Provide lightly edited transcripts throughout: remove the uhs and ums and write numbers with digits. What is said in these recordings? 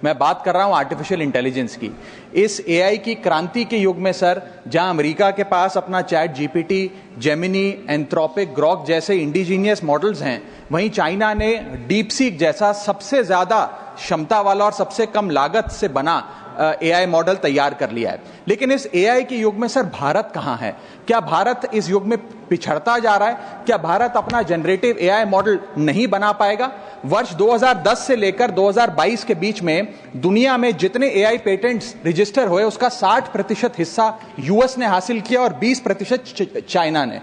मैं बात कर रहा हूं आर्टिफिशियल इंटेलिजेंस की। इस एआई की क्रांति के युग में सर, जहां अमेरिका के पास अपना chat GPT, Gemini, Anthropic, Grok जैसे इंडिजीनियस मॉडल्स हैं, वहीं चाइना ने डीप सीक जैसा सबसे ज्यादा क्षमता वाला और सबसे कम लागत से बना एआई मॉडल तैयार कर लिया है। लेकिन इस एआई के युग में सर भारत कहां है? क्या भारत इस युग में पिछड़ता जा रहा है? क्या भारत अपना जनरेटिव एआई मॉडल नहीं बना पाएगा? वर्ष 2010 से लेकर 2022 के बीच में दुनिया में जितने एआई पेटेंट्स रजिस्टर हुए उसका 60% हिस्सा यूएस ने हासिल किया और 20% चाइना ने।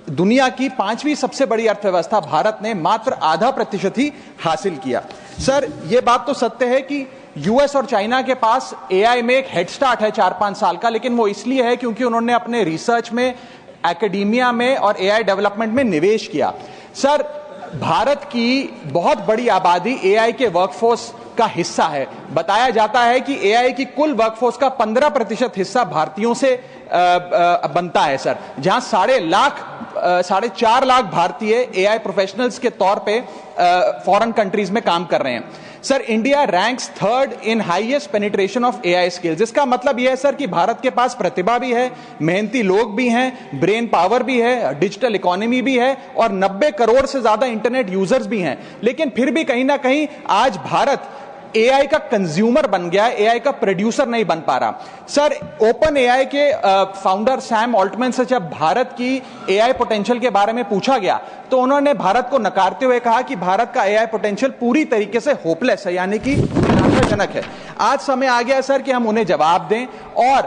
दुनिया की 5वीं सबसे बड़ी अर्थव्यवस्था भारत ने मात्र आधा प्रतिशत ही हासिल किया। सर, यह बात तो सत्य है कि यूएस और चाइना के पास एआई में एक हेड स्टार्ट है 4-5 साल का, लेकिन वो इसलिए है क्योंकि उन्होंने अपने रिसर्च में, एकेडमिया में और एआई डेवलपमेंट में निवेश किया। सर, भारत की बहुत बड़ी आबादी एआई के वर्कफोर्स का हिस्सा है। बताया जाता है कि एआई की कुल वर्कफोर्स का 15% हिस्सा भारतीयों से बनता है सर, जहां 4.5 लाख भारतीय एआई प्रोफेशनल्स के तौर पे फॉरेन कंट्रीज में काम कर रहे हैं। Sir, India ranks 3rd in highest penetration of AI skills. इसका मतलब यह है सर कि भारत के पास प्रतिभा भी है, मेहनती लोग भी हैं, ब्रेन पावर भी है, डिजिटल इकोनॉमी भी है और 90 करोड़ से ज्यादा इंटरनेट यूजर्स भी हैं। लेकिन फिर भी कहीं ना कहीं आज भारत एआई का कंज्यूमर बन गया है, एआई का प्रोड्यूसर नहीं बन पा रहा। सर, ओपन एआई के फाउंडर सैम ऑल्टमैन से जब भारत की एआई पोटेंशियल के बारे में पूछा गया तो उन्होंने भारत को नकारते हुए कहा कि भारत का एआई पोटेंशियल पूरी तरीके से होपलेस है, यानी कि निराशाजनक है। आज समय आ गया सर कि हम उन्हें जवाब दें और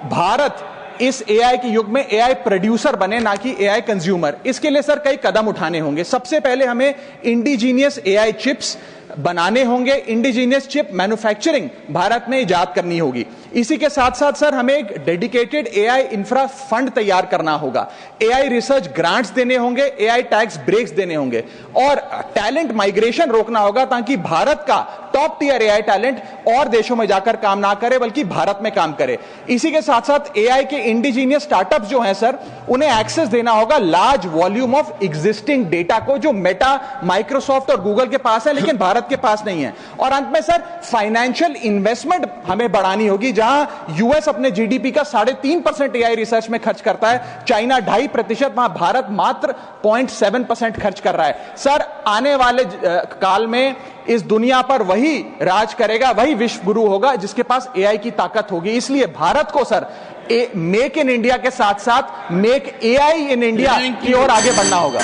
भारत इस एआई के युग में एआई प्रोड्यूसर बने, ना कि एआई कंज्यूमर। इसके लिए सर कई कदम उठाने होंगे। सबसे पहले हमें इंडिजीनियस एआई चिप्स बनाने होंगे, इंडिजीनियस चिप मैन्युफैक्चरिंग भारत में इजाद करनी होगी। इसी के साथ साथ सर हमें एक डेडिकेटेड एआई इंफ्रा फंड तैयार करना होगा, एआई रिसर्च ग्रांट्स देने होंगे, एआई टैक्स ब्रेक्स देने होंगे और टैलेंट माइग्रेशन रोकना होगा ताकि भारत का टॉप टियर एआई टैलेंट और देशों में जाकर काम ना करे बल्कि भारत में काम करे। इसी के साथ साथ एआई के इंडिजीनियस स्टार्टअप्स जो हैं सर, उन्हें एक्सेस देना होगा large volume of existing data को, जो मेटा, माइक्रोसॉफ्ट और गूगल के पास है लेकिन भारत के पास नहीं है। और अंत में सर फाइनेंशियल इन्वेस्टमेंट हमें बढ़ानी होगी। जहां यूएस अपने जीडीपी का 3.5% एआई रिसर्च में खर्च करता है, चाइना 2.5%, वहां भारत मात्र 0.7% खर्च कर रहा है। सर, आने वाले काल में इस दुनिया पर वही राज करेगा, वही विश्व गुरु होगा जिसके पास एआई की ताकत होगी। इसलिए भारत को सर मेक इन इंडिया के साथ साथ मेक एआई इन इंडिया की ओर आगे बढ़ना होगा।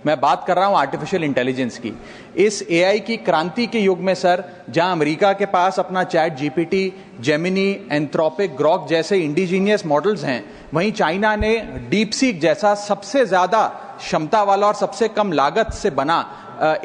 मैं बात कर रहा हूं आर्टिफिशियल इंटेलिजेंस की। इस एआई की क्रांति के युग में सर, जहां अमेरिका के पास अपना chat GPT, Gemini, Anthropic, Grok जैसे इंडिजीनियस मॉडल्स हैं, वहीं चाइना ने डीप सीक जैसा सबसे ज्यादा क्षमता वाला और सबसे कम लागत से बना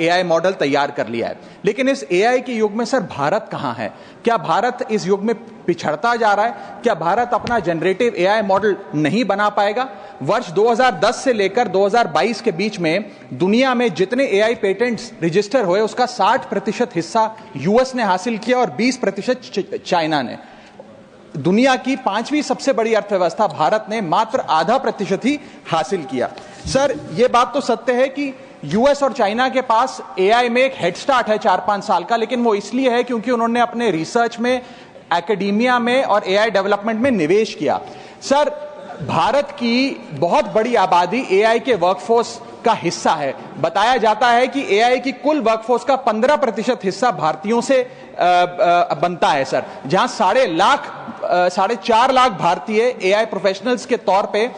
एआई मॉडल तैयार कर लिया है। लेकिन इस एआई के युग में सर भारत कहां है? क्या भारत इस युग में पिछड़ता जा रहा है? क्या भारत अपना जनरेटिव एआई मॉडल नहीं बना पाएगा? वर्ष 2010 से लेकर 2022 के बीच में दुनिया में जितने एआई पेटेंट्स रजिस्टर हुए उसका 60% हिस्सा यूएस ने हासिल किया और 20% चाइना ने। दुनिया की 5वीं सबसे बड़ी अर्थव्यवस्था भारत ने मात्र आधा प्रतिशत ही हासिल किया। सर, यह बात तो सत्य है कि यूएस और चाइना के पास एआई में एक हेड स्टार्ट है 4-5 साल का, लेकिन वो इसलिए है क्योंकि उन्होंने अपने रिसर्च में, एकेडमिया में और एआई डेवलपमेंट में निवेश किया। सर, भारत की बहुत बड़ी आबादी एआई के वर्कफोर्स का हिस्सा है। बताया जाता है कि एआई की कुल वर्कफोर्स का 15% हिस्सा भारतीयों से बनता है सर, जहां 4.5 लाख भारतीय एआई प्रोफेशनल्स के तौर पे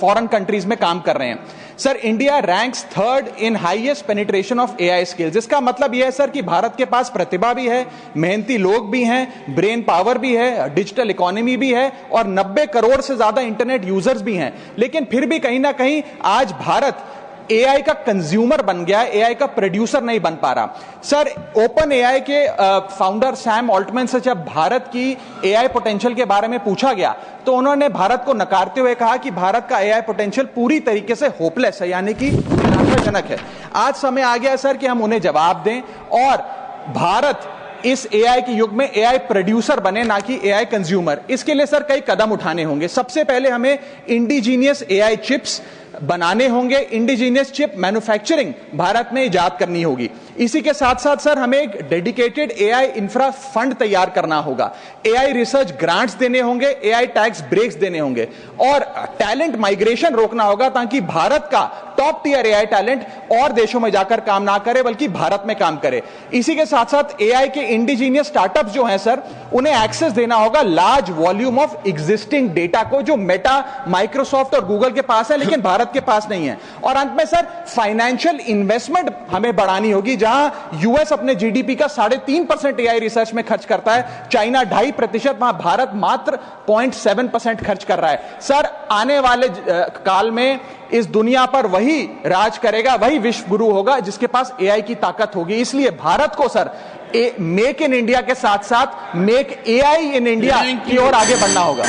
फॉरेन कंट्रीज में काम कर रहे हैं। Sir, India ranks 3rd in highest penetration of AI skills. इसका मतलब यह है सर कि भारत के पास प्रतिभा भी है, मेहनती लोग भी हैं, ब्रेन पावर भी है, डिजिटल इकोनॉमी भी है और 90 करोड़ से ज्यादा इंटरनेट यूजर्स भी हैं। लेकिन फिर भी कहीं ना कहीं आज भारत एआई का कंज्यूमर बन गया है, एआई का प्रोड्यूसर नहीं बन पा रहा। सर, ओपन एआई के फाउंडर सैम ऑल्टमैन से जब भारत की एआई पोटेंशियल के बारे में पूछा गया तो उन्होंने भारत को नकारते हुए कहा कि भारत का एआई पोटेंशियल पूरी तरीके से होपलेस है, यानी कि निराशाजनक है। आज समय आ गया सर कि हम उन्हें जवाब दें और भारत इस एआई के युग में एआई प्रोड्यूसर बने, ना कि एआई कंज्यूमर। इसके लिए सर कई कदम उठाने होंगे। सबसे पहले हमें इंडिजीनियस एआई चिप्स बनाने होंगे, इंडिजीनियस चिप मैन्युफैक्चरिंग भारत में इजाद करनी होगी। इसी के साथ साथ सर हमें एक डेडिकेटेड एआई इंफ्रा फंड तैयार करना होगा, एआई रिसर्च ग्रांट्स देने होंगे, एआई टैक्स ब्रेक्स देने होंगे और टैलेंट माइग्रेशन रोकना होगा ताकि भारत का टॉप टियर एआई टैलेंट और देशों में जाकर काम ना करे बल्कि भारत में काम करे। इसी के साथ साथ एआई के इंडिजीनियस स्टार्टअप्स जो हैं सर, उन्हें एक्सेस देना होगा large volume of existing data को, जो मेटा, माइक्रोसॉफ्ट और गूगल के पास है लेकिन भारत के पास नहीं है। और अंत में सर फाइनेंशियल इन्वेस्टमेंट हमें बढ़ानी होगी, जहां यूएस अपने जीडीपी का 3.5% एआई रिसर्च में खर्च करता है, चाइना 2.5%, वहां भारत मात्र 0.7% खर्च कर रहा है। सर आने वाले काल में इस दुनिया पर वही राज करेगा, वही विश्व गुरु होगा जिसके पास एआई की ताकत होगी। इसलिए भारत को सर मेक इन इंडिया के साथ साथ मेक एआई इन इंडिया की ओर आगे बढ़ना होगा।